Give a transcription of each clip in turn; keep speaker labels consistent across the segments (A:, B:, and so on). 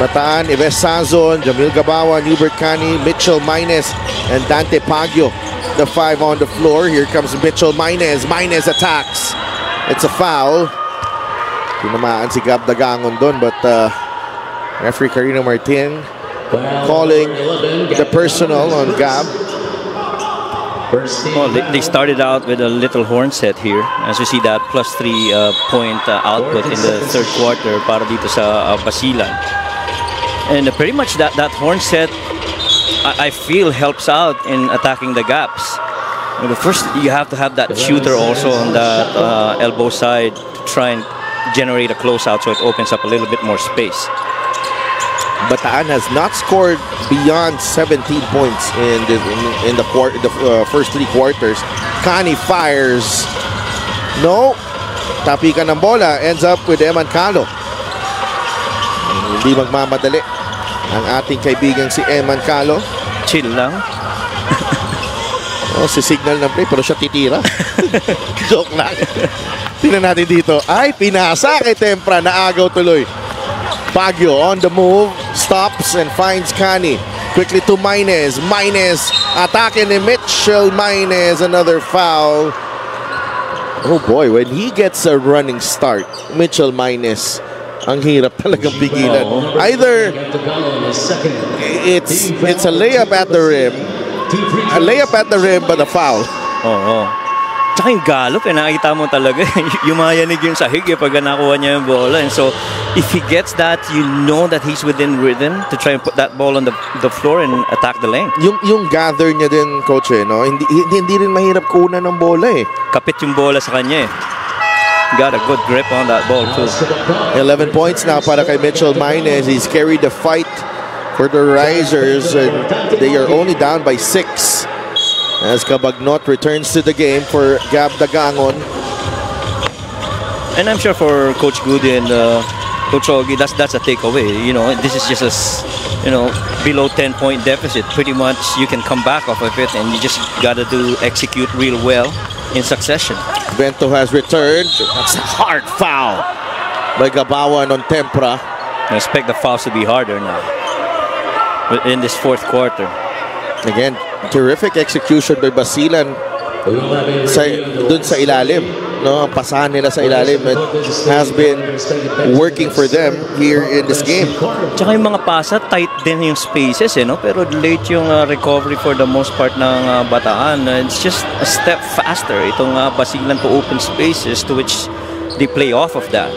A: Bataan, Ives Sazon, Jamil Gabawan, Hubert Cani, Mitchell Maynes, and Dante Pagyo. The 5 on the floor. Here comes Mitchell Maynes. Maynes attacks. It's a foul. Tinamaan si Gab Dagangon doon, but referee Karina Martin calling the personal on Gab.
B: Well, they started out with a little horn set here. As you see that +3 point output in the third quarter para dito sa Basilan. And pretty much that horn set, I feel, helps out in attacking the gaps. But first, you have to have that shooter also on that elbow side to try and generate a closeout so it opens up a little bit more space.
A: Bataan has not scored beyond 17 points in the first 3 quarters. Cani fires. No. Tapikan ng bola. Ends up with Eman Calo. Hindi magmamadali ang ating kaibigan si Eman Calo.
B: Chill lang.
A: Oh, si signal ng play pero siya titira. Joke lang. Tingnan natin dito. Ay, pinasa kay Tempra. Naagaw tuloy. Pagyo on the move. Stops and finds Cani. Quickly to Maynes. Maynes. Atake ni Mitchell Maynes. Another foul. Oh boy, when he gets a running start, Mitchell Maynes, ang hirap talagang pigilan. Either it's a layup at the rim. A layup at the rim but a foul.
B: Oo. Tsaka yung galop, nakita mo talaga. Yumayanig yung sahig pag nakuha niya yung bola. And so, if he gets that, you know that he's within rhythm to try and put that ball on the floor and attack the lane.
A: Yung gather niya din, coach, no? Hindi rin mahirap kunan ng bola
B: Kapit yung bola sa kanya Got a good grip on that ball too.
A: 11 points now para kay Mitchell Maynes. He's carried the fight for the Risers, and they are only down by 6. As Cabagnot returns to the game for Gab Dagangon.
B: And I'm sure for Coach Goody and Coach Ogie, that's a takeaway. You know, this is just below 10-point deficit. Pretty much you can come back off of it, and you just gotta execute real well in succession.
A: Bento has returned. That's a hard foul by Gabawan on Tempra.
B: I expect the fouls to be harder now in this fourth quarter.
A: Again, terrific execution by Basilan dun sa ilalim. No, ang pasahan nila sa ilalim, it has been working for them here in this game.
B: Tsaka yung mga pasa, tight din yung spaces, no? Pero late yung recovery for the most part ng Bataan. It's just a step faster itong Basilan to open spaces to which they play off of that.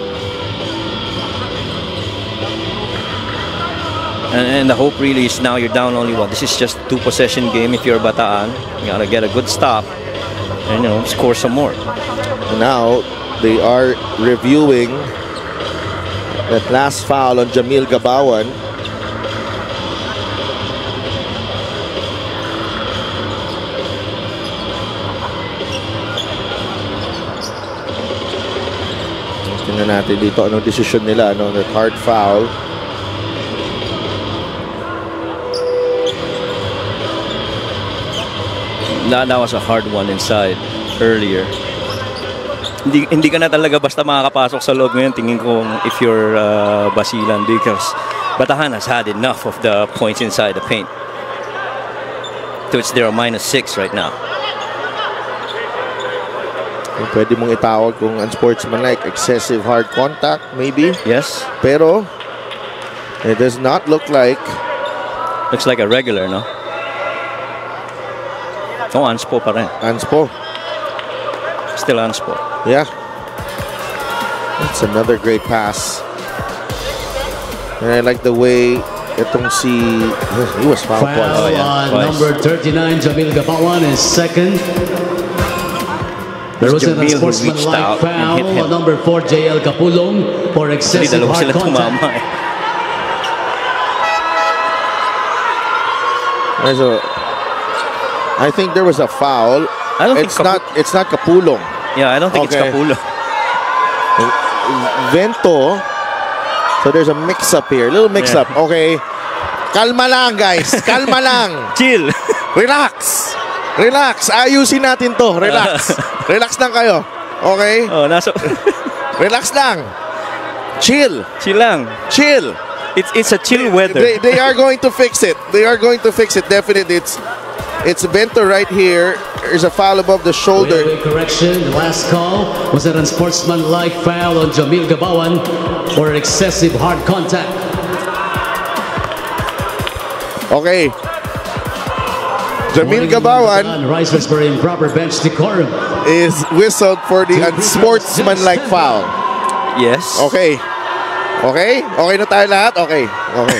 B: And the hope really is now you're down only one. This is just a 2-possession game. If you're Bataan, you gotta get a good stop and score some more.
A: Now they are reviewing that last foul on Jamil Gabawan. Tingnan natin dito anong decision nila, that hard foul.
B: That was a hard one inside earlier. Hindi ka na talaga basta makakapasok sa loob ngayon, tingin ko, if you're Basilan, because Bataan has had enough of the points inside the paint. So it's there -6 right now.
A: Pwede mong itawag kung unsportsmanlike, excessive hard contact, maybe.
B: Yes.
A: Pero it does not look like.
B: Looks like a regular, no? Oh, unspo pa rin.
A: Unspo.
B: Still unspo.
A: Yeah. That's another great pass. And I like the way itong he was fouled twice.
C: Oh, yeah. Number 39, Jamil Gabawan is second. There was a sportsmanlike foul on number 4, JL Capulong, for excessive hard contact.
A: I think there was a foul.
B: I don't think
A: it's not Capulong.
B: Yeah, I don't think it's Capulong.
A: Vento. So there's a mix-up here. Little mix-up. Yeah. Okay. Kalma lang, guys. Kalma lang.
B: Chill.
A: Relax. Relax. Ayusin natin to. Relax. Relax lang kayo. Okay?
B: Oh,
A: Relax lang. Chill.
B: Chill lang.
A: Chill.
B: It's a chill weather.
A: They are going to fix it. They are going to fix it. Definitely. It's Bento right here. There's a foul above the shoulder.
C: Correction. The last call was an unsportsmanlike foul on Jamil Gabawan for excessive hard contact.
A: Okay. Jamil Gabawan
C: Risers for improper bench decorum.
A: is whistled for the unsportsmanlike foul.
B: Yes.
A: Okay. Okay? Okay na tayo lahat? Okay. Okay.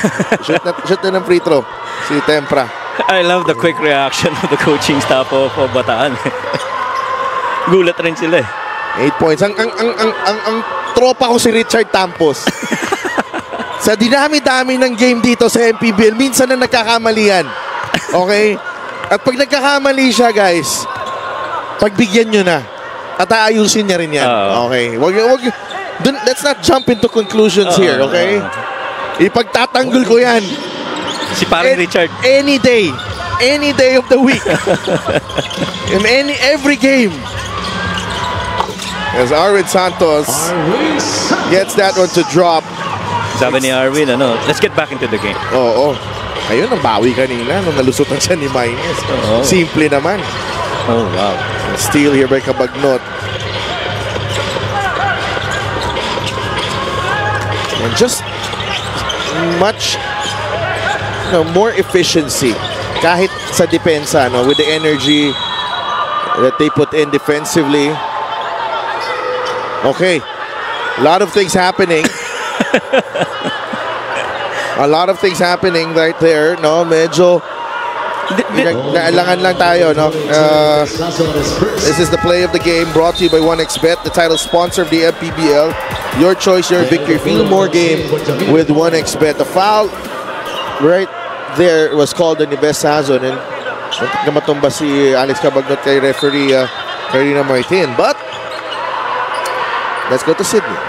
A: Shoot na ng free throw. Si Tempra.
B: I love the quick reaction of the coaching staff of Bataan. Gulat rin sila eh.
A: 8 points. Ang tropa ko si Richard Tampos. Sa dinami-dami ng game dito sa MPBL, minsan na nagkakamalian. Okay? At pag nagkakamali siya, guys, pagbigyan nyo na. At aayusin niya rin yan. Okay? Let's not jump into conclusions here, okay? Ipagtatanggol ko yan.
B: Si parang Richard.
A: Any day of the week. In every game. As Arwin Santos gets that one to drop.
B: Sabi ni Arwin, let's get back into the game.
A: Oo. Ayun, ang bawi kanina nung nalusutan siya ni Maynes. Simple naman.
B: Oh, wow.
A: Steal here by Cabagnot. And just much more efficiency kahit sa depensa, with the energy that they put in defensively. Okay. A lot of things happening. A lot of things happening right there, medyo naalangan lang tayo, This is the play of the game brought to you by 1xBet, the title sponsor of the MPBL. Your choice, your victory. Feel more game with 1xBet. The foul right there was called on Yves Sazon, and matumba si Alex Cabagnot kay referee Karina Martin. But let's go to Sydney.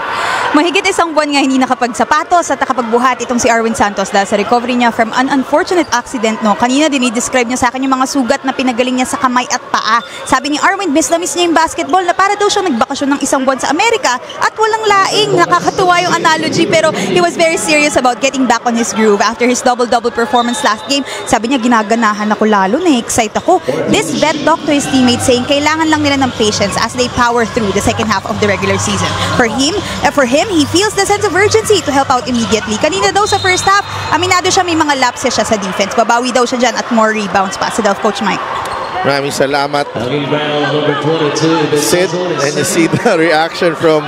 D: Mahigit isang buwan nga hindi nakapagsapatos at nakapagbuhat itong si Arwin Santos dahil sa recovery niya from an unfortunate accident. Kanina dinidescribe niya sa akin yung mga sugat na pinagaling niya sa kamay at paa. Sabi ni Arwin, miss na miss niya yung basketball na para daw siyang nagbakasyon ng isang buwan sa Amerika at walang laing. Nakakatuwa yung analogy, pero he was very serious about getting back on his groove after his double-double performance last game. Sabi niya, ginaganahan ako lalo, na-excite ako. This vet talked to his teammates saying kailangan lang nila ng patience as they power through the second half of the regular season. For him, he feels the sense of urgency to help out immediately. Kanina daw sa first half, aminado siya may mga lapses siya sa defense. Babawi daw siya dyan at more rebounds pa. Sa Coach Mike.
A: Maraming salamat, Sid. And you see the reaction from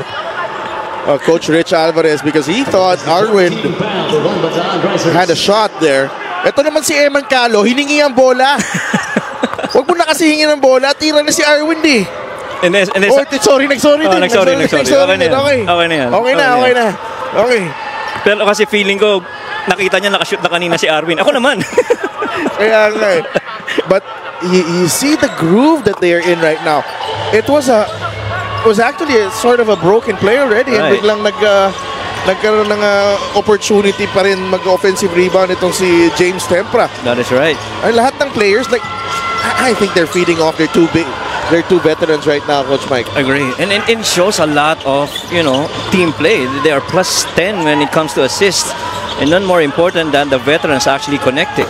A: Coach Rich Alvarez because he thought Arwin had a shot there. Ito naman si Eman Calo, hiningi ang bola. Huwag mo na kasi hingin ang bola, tira na si Arwin di.
B: And then,
A: nagsorry din.
B: Nagsorry. Okay na yan.
A: Okay na. Okay.
B: Pero kasi feeling ko, nakita niya nakashoot na kanina si Arwin. Ako naman.
A: Kaya nga eh. But you see the groove that they are in right now. It was actually a sort of a broken play already.
B: Right.
A: And biglang nagkaroon ng opportunity pa rin mag-offensive rebound itong si James Tempra.
B: That is right.
A: Ay, lahat ng players, I think they're feeding off their two veterans right now, Coach Mike.
B: Agree. And it shows a lot of, team play. They are plus 10 when it comes to assists. And none more important than the veterans actually connecting.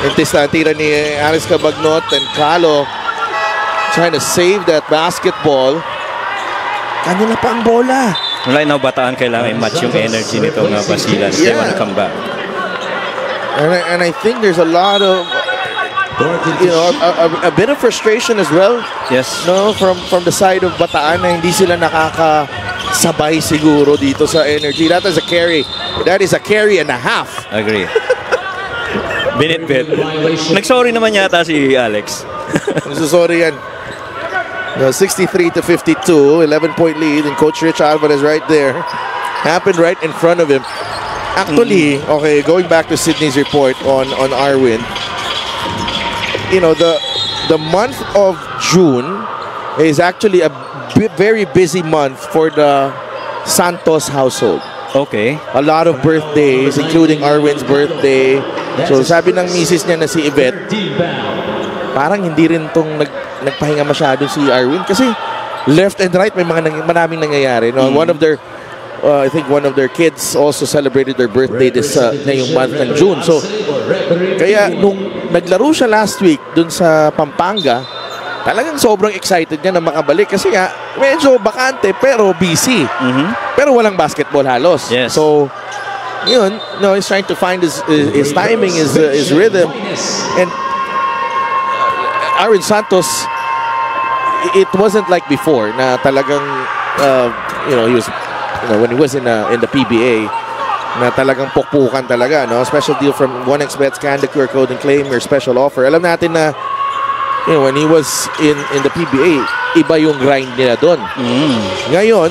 A: Intis na tira ni Alex Cabagnot and Calo trying to save that basketball. Kanila pa ang bola.
B: Right now, Bataan kailangan i-match yung energy nitong Basilan. They want to come back.
A: And I think there's a lot of a bit of frustration as well.
B: Yes.
A: From the side of Bataan na hindi sila nakakasabay siguro dito sa energy. That is a carry. That is a carry and a half.
B: Agree. Binit-bit. Nagsorry naman yata si Alex.
A: Sorry yan. 63-52, 11-point lead, and Coach Rich Alvarez right there. Happened right in front of him. Actually, okay, going back to Sydney's report on Arwin, the month of June is actually a very busy month for the Santos household.
B: Okay.
A: A lot of birthdays, including Arwin's birthday. So sabi ng misis niya na si Yvette, parang hindi rin tong nagpahinga masyado si Arwin kasi left and right may maraming nangyayari. One of their I think one of their kids also celebrated their birthday this ngayong month ng June. So, kaya nung naglaro siya last week dun sa Pampanga, talagang sobrang excited niya na makabalik kasi nga medyo bakante pero busy. Pero walang basketball halos.
B: Yes.
A: So, yun, no, he's trying to find his timing, his rhythm. And Arwin Santos, it wasn't like before na talagang he was when he was in the PBA na talagang pukpukan talaga, no? Special deal from 1xBet, scan the QR code and claim your special offer. Alam natin na when he was in the PBA, iba yung grind nila doon. Ngayon,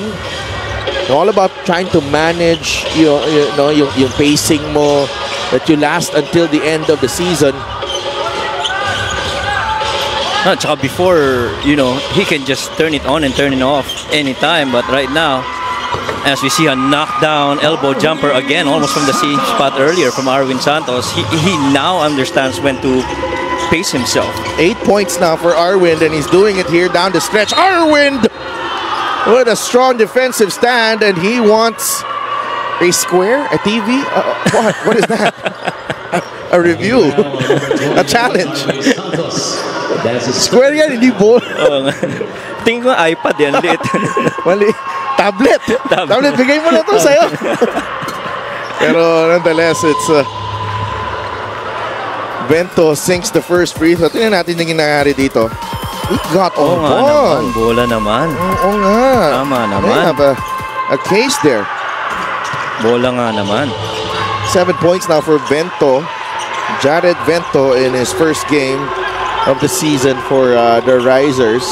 A: all about trying to manage yung pacing mo, that you last until the end of the season.
B: Tsaka before, he can just turn it on and turn it off anytime. But right now, as we see a knockdown elbow jumper again, almost from the same spot earlier from Arwin Santos, he now understands when to pace himself.
A: 8 points now for Arwind, and he's doing it here down the stretch. Arwind with a strong defensive stand, and he wants a square, a TV. What is that? A review, a challenge. Square yan, hindi ball.
B: Tingin ko iPad yan, lit.
A: Mali. Tablet. Tablet, bigay mo na to sa'yo. Pero nonetheless, it's Bento sinks the first free throw. Tingnan natin yung nangyari dito. He got on ball.
B: Bola naman.
A: Oo nga.
B: Tama naman.
A: They have a case there.
B: Bola nga naman.
A: 7 points now for Bento. Jared Bento in his first game of the season for the Risers.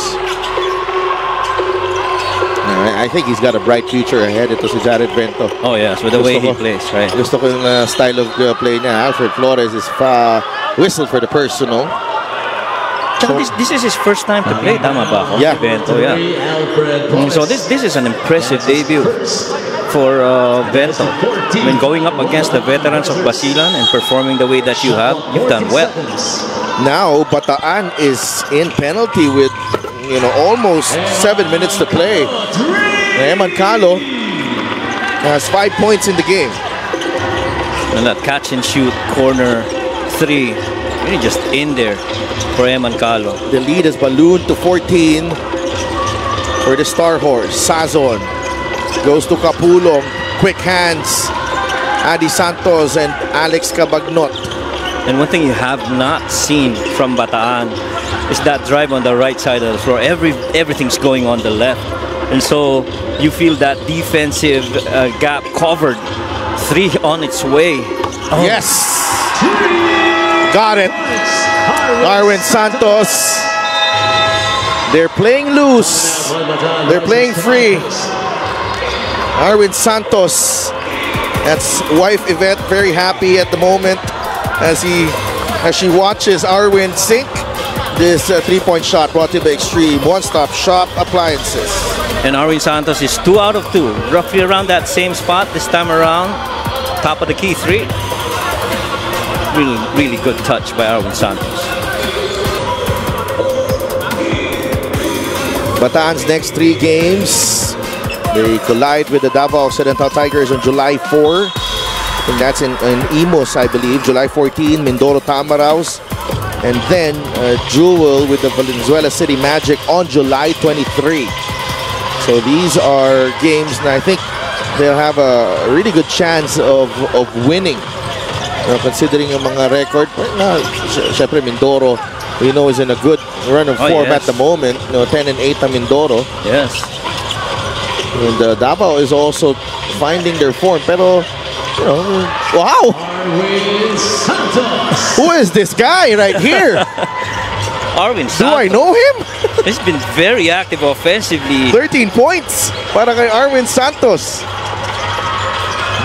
A: I think he's got a bright future ahead. Ito si Jared Bento.
B: Oh yes, with the way he plays, right?
A: Gusto ko yung style of play niya. Alfred Flores is whistled for the personal.
B: So, this is his first time to play, tama ba ako?
A: Yeah.
B: Bento, yeah. So this is an impressive debut for Bento. When going up against the veterans of Basilan and performing the way that you have, you've done well.
A: Now, Bataan is in penalty with almost 7 minutes to play. Eman Calo has 5 points in the game.
B: And that catch and shoot corner 3, really just in there for Eman Calo.
A: The lead is ballooned to 14 for the Star Horse. Sazon goes to Capulong. Quick hands. Adi Santos and Alex Cabagnot.
B: And one thing you have not seen from Bataan is that drive on the right side of the floor. Everything's going on the left. And so you feel that defensive gap covered. 3 on its way. Oh.
A: Yes! Got it. Arwin Santos. They're playing loose. They're playing free. Arwin Santos. That's wife Yvette very happy at the moment as she watches Arwin sink this 3-point shot brought to you by Extreme One-Stop Shop Appliances.
B: And Arwin Santos is 2 out of 2, roughly around that same spot this time around. Top of the key 3. Really good touch by Arwin Santos.
A: Bataan's next 3 games, they collide with the Davao Occidental Tigers on July 4. I think that's in Imos, I believe. July 14, Mindoro Tamaraws. And then Jewel with the Valenzuela City Magic on July 23. So these are games that I think they'll have a really good chance of winning. Considering yung mga record, syempre Mindoro, we know is in a good run of form at the moment. 10-8 ang Mindoro.
B: Yes.
A: And Davao is also finding their form. Pero, wow! Who is this guy right here?
B: Arwin Santos.
A: Do I know him?
B: He's been very active offensively.
A: 13 points para kay Arwin Santos.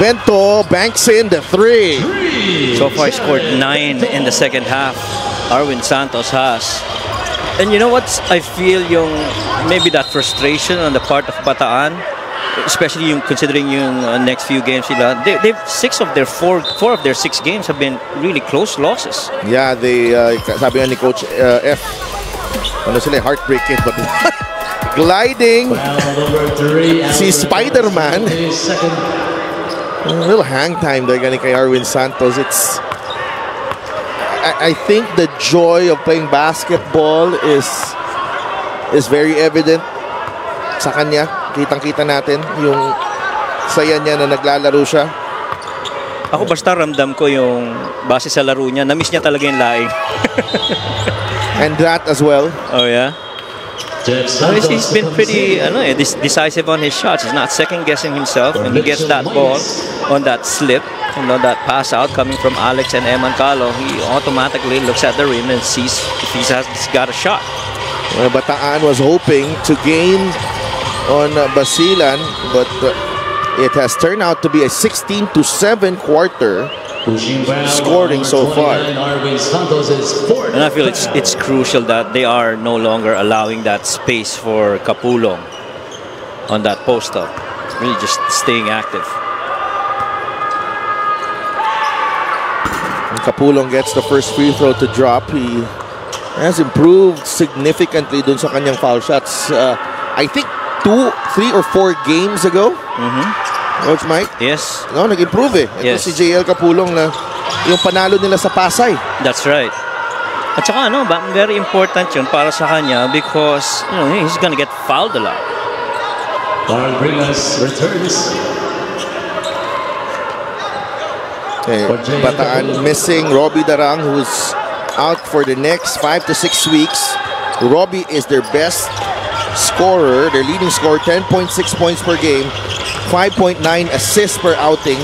A: Bento banks in the 3.
B: So far, he scored 9 in the second half. Arwin Santos has. And you know what? I feel maybe that frustration on the part of Bataan, especially considering yung next few games sila. They've 4 of their 6 games have been really close losses.
A: Yeah, they sabi nga ni Coach F, sila heartbreaking, but gliding.
C: Foul number 3.
A: Si Spider-Man. A little hang time there galing kay Arwin Santos. I think the joy of playing basketball is very evident sa kanya. Kitang-kita natin yung saya niya na naglalaro siya.
B: Ako basta ramdam ko yung base sa laro niya, na-miss niya talaga yung laing.
A: And that as well.
B: Oh yeah? He's been pretty decisive on his shots. He's not second-guessing himself. When he gets that ball on that slip, that pass out coming from Alex and Eman Calo, he automatically looks at the rim and sees if he's got a shot.
A: Well, Bataan was hoping to gain on Basilan, but it has turned out to be a 16-7 quarter scoring so far.
B: And I feel it's crucial that they are no longer allowing that space for Kapulong on that post-up. Really just staying active.
A: And Kapulong gets the first free throw to drop. He has improved significantly dun sa kanyang foul shots. I think 2, 3 or 4 games ago. Coach Mike?
B: Yes.
A: No, nag-improve eh. Ito si JL Kapulong na yung panalo nila sa Pasay.
B: That's right. At saka very important yun para sa kanya because he's gonna get fouled a lot.
C: Carl Bringas returns.
A: Okay, Bataan missing Robbie Darang, who's out for the next 5 to 6 weeks. Robbie is their best scorer, their leading scorer, 10.6 points per game, 5.9 assists per outing,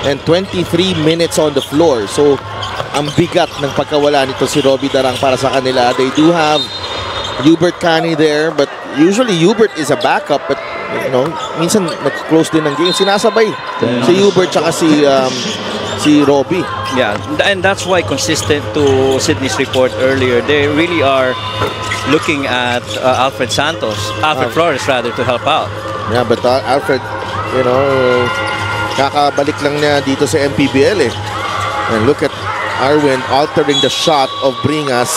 A: and 23 minutes on the floor. So, ang bigat ng pagkawala nito si Robbie Darang para sa kanila. They do have Hubert Cani there, but usually Hubert is a backup, but minsan nag-close din ng game. Sinasabay si Hubert tsaka si Robbie.
B: Yeah, and that's why, consistent to Sydney's report earlier, they really are looking at Alfred Flores rather, to help out.
A: Yeah, but Alfred, kakabalik lang niya dito sa MPBL eh. And look at Arwin altering the shot of Bringas.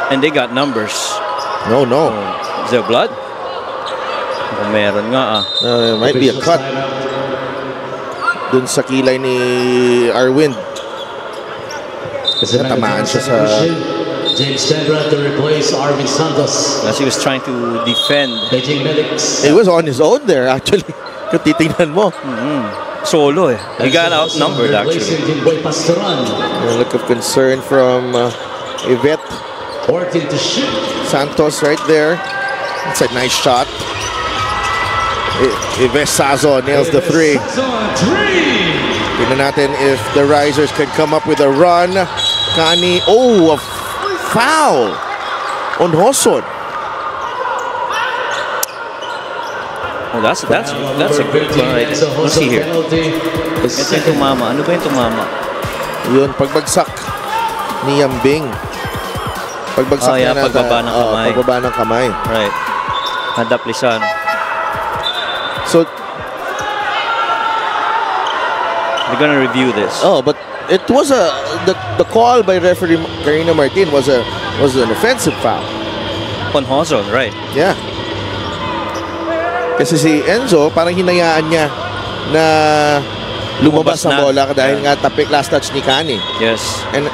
B: And they got numbers.
A: No.
B: Is there blood? Meron nga
A: It might be a cut dun sa kilay ni Arwin. Natamaan siya sa...
C: James Chandra to replace Arwin Santos.
B: As he was trying to defend.
A: It was on his own there actually. Kung titingnan mo.
B: Solo eh. He got outnumbered actually.
A: A look of concern from Yvette Santos right there. It's a nice shot. Yvette Sazo nails the 3. Tignan natin if the Risers can come up with a run. Cani, a foul on Hoson.
B: Oh, that's a good one right there. Let's see here. Ito yung tumama. Ano ba yung tumama?
A: Yun, pagbagsak ni Yambing. Pagbagsak niya na.
B: Pagbaba ng kamay.
A: Pagbaba ng kamay.
B: Right. Nadaplisan.
A: So,
B: they're gonna review this.
A: Oh, but it was the call by referee Karina Martin was an offensive foul.
B: On Hozon, right?
A: Yeah. Kasi si Enzo, parang hinayaan niya na lumabas ang bola dahil nga last touch ni Cani.
B: Yes.
A: And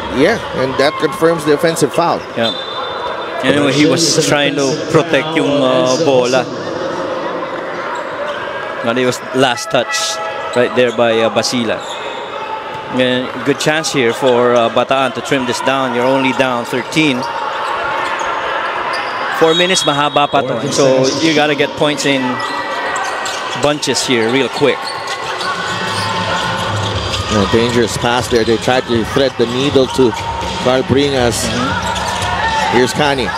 A: that confirms the offensive foul.
B: Yeah. Anyway, he was trying to protect yung bola. And it was last touch right there by Basila. And good chance here for Bataan to trim this down. You're only down 13. 4 minutes, mahaba pa to. So you gotta get points in bunches here real quick.
A: A dangerous pass there. They tried to thread the needle to Carl Bringas. Here's Cani.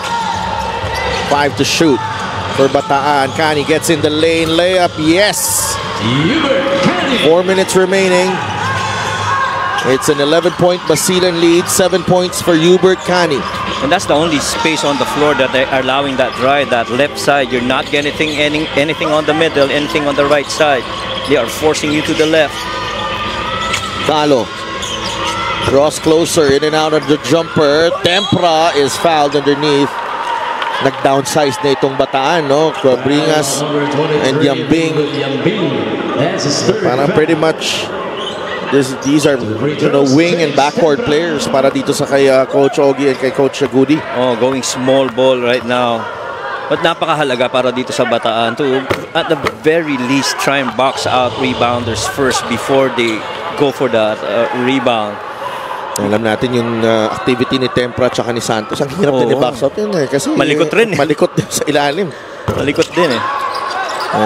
A: 5 to shoot for Bataan. Cani gets in the lane. Layup, yes! 4 minutes remaining. It's an 11-point Basilan lead. 7 points for Hubert Cani.
B: And that's the only space on the floor that they are allowing that drive, that left side. You're not getting anything on the middle, anything on the right side. They are forcing you to the left.
A: Calo draws closer, in and out of the jumper. Tempra is fouled underneath. nag-downsize na itong Bataan, no? Cabringas and Yambing. Parang pretty much these are, you know, wing and backward players para dito sa kay Coach Ogie and kay Coach Shagudi.
B: Oh, going small ball right now. But napakahalaga para dito sa Bataan to, at the very least, try and box out rebounders first before they go for that rebound.
A: Alam natin yung activity ni Tempra at ni Santos. Ang hirap din i-box out yun kasi
B: malikot rin.
A: Malikot din sa ilalim.
B: Malikot din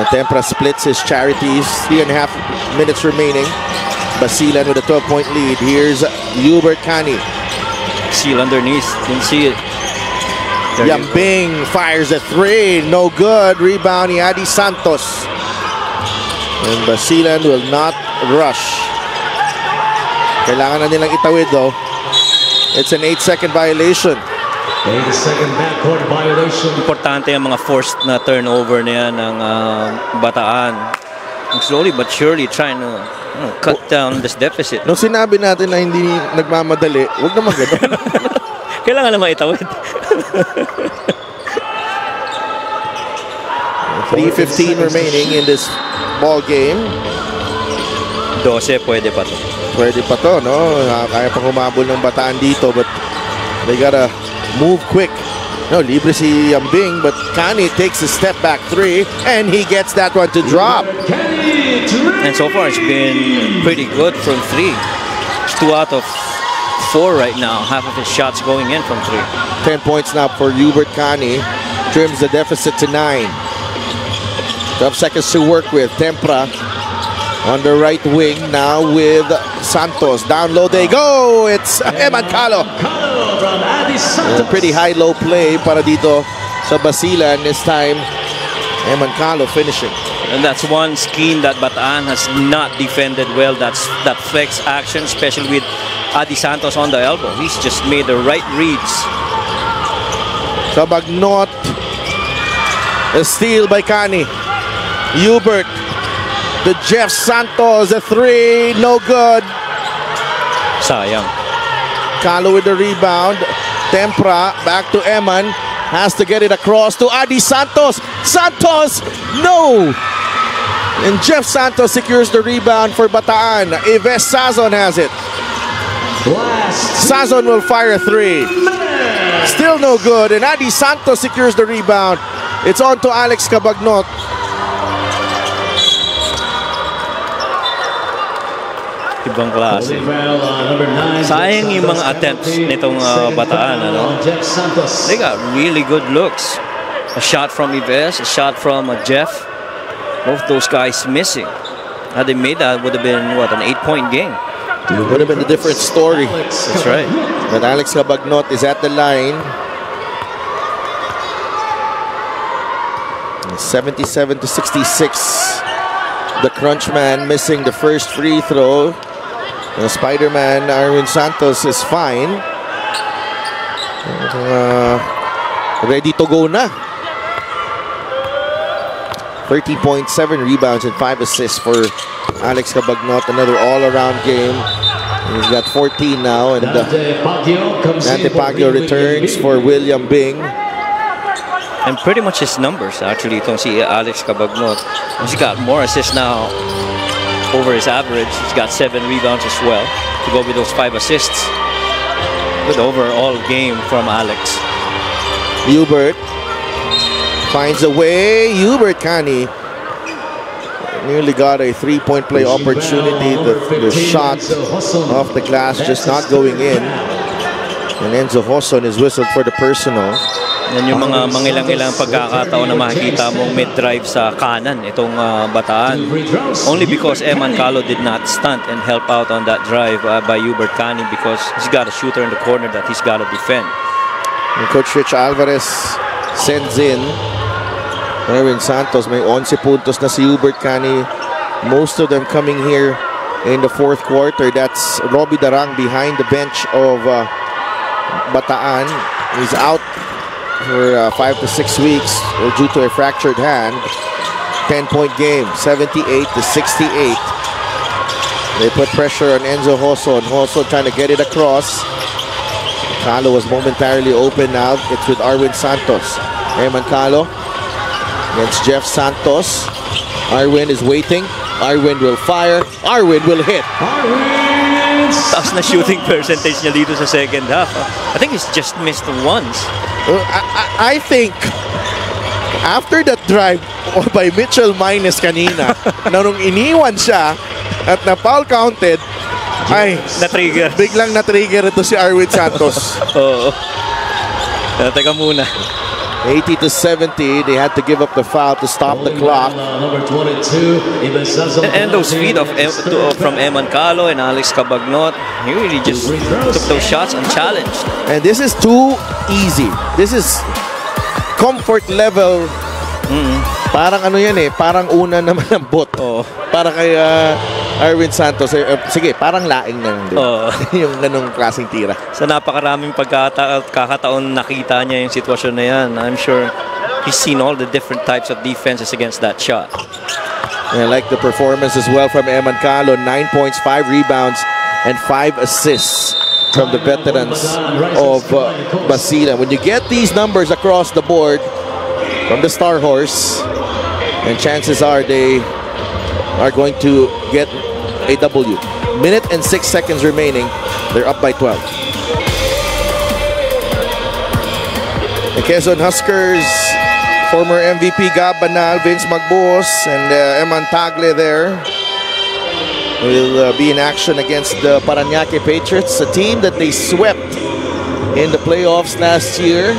A: Tempra splits his charities. 3.5 minutes remaining. Basilan with a 12-point lead. Here's Hubert Cani.
B: Seal underneath. Didn't see it.
A: Yambing fires a 3. No good. Rebound ni Adi Santos. And Basilan will not rush. Kailangan na nilang itawid though. It's an 8-second violation.
C: 8-second backcourt violation.
B: Importante ang mga forced na turnover na yan ng Bataan. Slowly but surely trying to cut down this deficit.
A: Nung sinabi natin na hindi nagmamadali, huwag naman gano'n.
B: Kailangan naman itawid.
A: 3:15 remaining in this ball game.
B: 12 pwede pa to.
A: Pwede pa to, no? Kaya pang humabol ng Bataan dito, but they gotta move quick. No, libre si Yambing, but Cani takes a step back 3, and he gets that one to drop.
B: And so far, it's been pretty good from 3. It's 2 out of 4 right now. Half of his shots going in from 3.
A: 10 points now for Hubert Cani. Trims the deficit to 9. 12 seconds to work with. Tempra on the right wing now with Santos. Down low they go. It's Eman Calo. It's a pretty high-low play para dito sa Basilan. This time, Eman Calo finishing.
B: And that's one scheme that Bataan has not defended well. That's that flex action, especially with Adi Santos on the elbow. He's just made the right reads.
A: Cabagnot. A steal by Cani. Hubert. The Jeff Santos, a 3, no good.
B: Sayang.
A: Calo with the rebound. Tempra, back to Eman. Has to get it across to Adi Santos. Santos, no! And Jeff Santos secures the rebound for Bataan. Ives Sazon has it. Sazon will fire a 3. Still no good. And Adi Santos secures the rebound. It's on to Alex Cabagnot.
B: Ibang klase. Sayang yung mga attempts nitong Bataan. They got really good looks. A shot from Ives, a shot from Jeff. Both those guys missing. Had they made that, would have been, what, an 8-point game.
A: It would have been a different story.
B: That's right.
A: But Alex Cabagnot is at the line. 77 to 66. The crunch man missing the first free throw. The Spider-Man, Arwin Santos, is fine. Ready to go na. 30.7 rebounds and 5 assists for Alex Cabagnot. Another all-around game. He's got 14 now. And Dante Pagio returns for William Bing.
B: And pretty much his numbers, actually, itong si Alex Cabagnot. He's got more assists now over his average. He's got 7 rebounds as well to go with those 5 assists. Good overall game from Alex.
A: Hubert finds a way. Hubert Cani nearly got a 3-point play opportunity. The shot off the glass just not going in. And Enzo Hoson is whistled for the personal.
B: Yan yung mga mangilang-ilang pagkakataon na makikita mong mid-drive sa kanan itong Bataan. Only because Eman Calo did not stunt and help out on that drive by Hubert Cani, because he's got a shooter in the corner that he's got to defend.
A: And Coach Rich Alvarez sends in Arwin Santos. May 11 puntos na si Hubert Cani. Most of them coming here in the fourth quarter. That's Robbie Darang behind the bench of Bataan. He's out for 5 to 6 weeks due to a fractured hand. 10-point game, 78 to 68. They put pressure on Enzo Hoson. Hoson trying to get it across. Calo was momentarily open now. It's with Arwin Santos. Eman Calo against Jeff Santos. Arwin is waiting. Arwin will fire. Arwin will hit.
B: Taas na shooting percentage niya dito sa second half. I think he's just missed once.
A: I think after that drive by Mitchell Minus kanina, na nung iniwan siya at na-foul counted, ay,
B: Na-trigger.
A: biglang na-trigger ito si Arwin Santos.
B: Oo. Teka muna.
A: 80-70, they had to give up the foul to stop the clock.
C: Number 22,
B: And those feet from Eman Calo and Alex Cabagnot, he really just took those shots unchallenged.
A: And this is too easy. This is comfort level. Parang ano yan eh, parang una naman ang bot.
B: Oo.
A: Para kay Arwin Santos. Sige, parang laing na lang din.
B: Oo.
A: Yung ganong klaseng tira.
B: Sa napakaraming pagkakataon nakita niya yung sitwasyon na yan. I'm sure he's seen all the different types of defenses against that shot.
A: And I like the performance as well from Eman Calo. 9 points, 5 rebounds, and 5 assists from the veterans of Basilan. When you get these numbers across the board from the Star Horse, and chances are they are going to get a W. Minute and 6 seconds remaining. They're up by 12. The Quezon Huskers, former MVP Gab Banal, Vince Magbuos, and Eman Tagle there will be in action against the Parañaque Patriots, a team that they swept in the playoffs last year.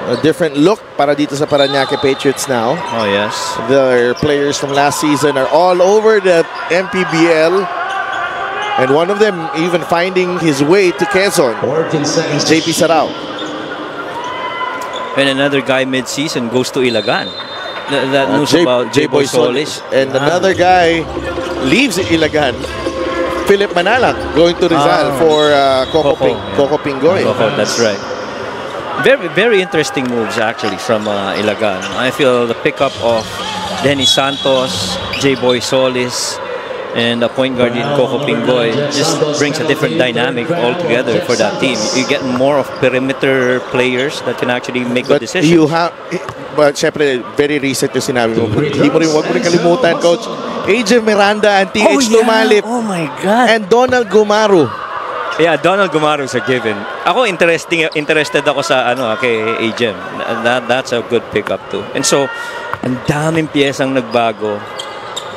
A: A different look para dito sa Parañaque Patriots now.
B: Oh, yes.
A: Their players from last season are all over the MPBL. And one of them even finding his way to Quezon.
C: 14 seconds.
A: JP Sarao.
B: And another guy mid-season goes to Ilagan. That news about J-Boy Solis.
A: And another guy leaves Ilagan. Philip Manalang going to Rizal for Coco Pingoy.
B: Coco, that's right. Very, very interesting moves actually from Ilagan. I feel the pickup of Dennis Santos, J-Boy Solis, and the point guard in Coco Pingoy just brings a different dynamic altogether for that team. You get more of perimeter players that can actually make good decisions.
A: You have, but syempre, very recent yung sinabi mo. Huwag mo rin kalimutan, Coach. AJ Miranda and TH Lumalip.
B: Oh my God.
A: And Donald Gumaru.
B: Yeah, Donald Gumaru is a given. Ako interested ako sa kay AGM. That's a good pickup too. And so, ang daming piyesang nagbago.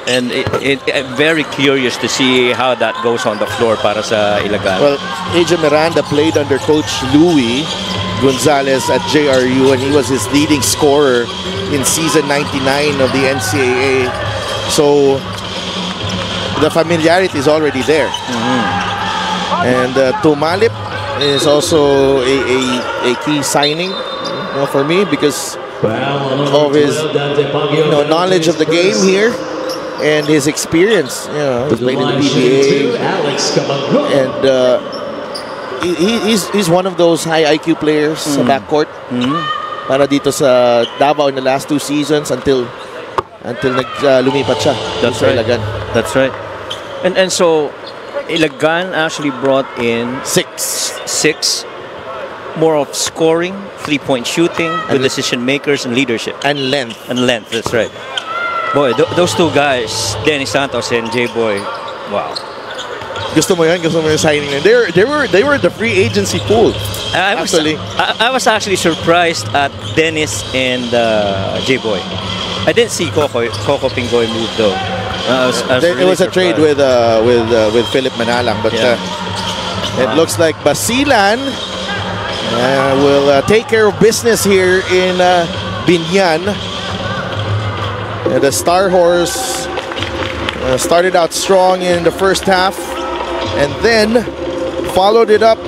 B: And I'm very curious to see how that goes on the floor para sa Ilagan.
A: Well, AJ Miranda played under Coach Louis Gonzalez at JRU, and he was his leading scorer in season 99 of the NCAA. So, the familiarity is already there. And Tumalip is also a key signing for me because of his knowledge of the game here and his experience. He's played in the PBA, and he's one of those high IQ players sa backcourt. Para dito sa Davao in the last 2 seasons until lumipat siya.
B: That's right.
A: Ilagan.
B: That's right. And so Ilagan actually brought in
A: 6
B: more of scoring, 3-point shooting, good decision makers, and leadership.
A: And length.
B: That's right. Boy, those two guys, Dennis Santos and J-Boy, wow.
A: Gusto mo yan? Gusto mo yung signing? They were the free agency pool.
B: I was actually surprised at Dennis and J-Boy. I didn't see Coco Pingoy move though.
A: It was a trade with Philip Manalang, but it looks like Basilan will take care of business here in Binyan. The Star Horse started out strong in the first half and then followed it up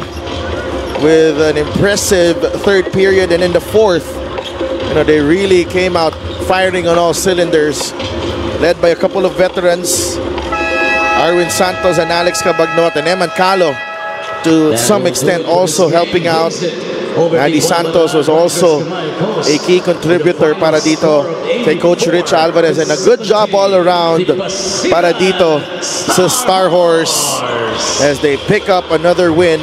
A: with an impressive third period, and in the fourth, they really came out firing on all cylinders, led by a couple of veterans, Arwin Santos and Alex Cabagnot, and Eman Calo to some extent also helping out. Andy Santos was also a key contributor para dito kay Coach Rich Alvarez, and a good job all around para dito sa Star Horse as they pick up another win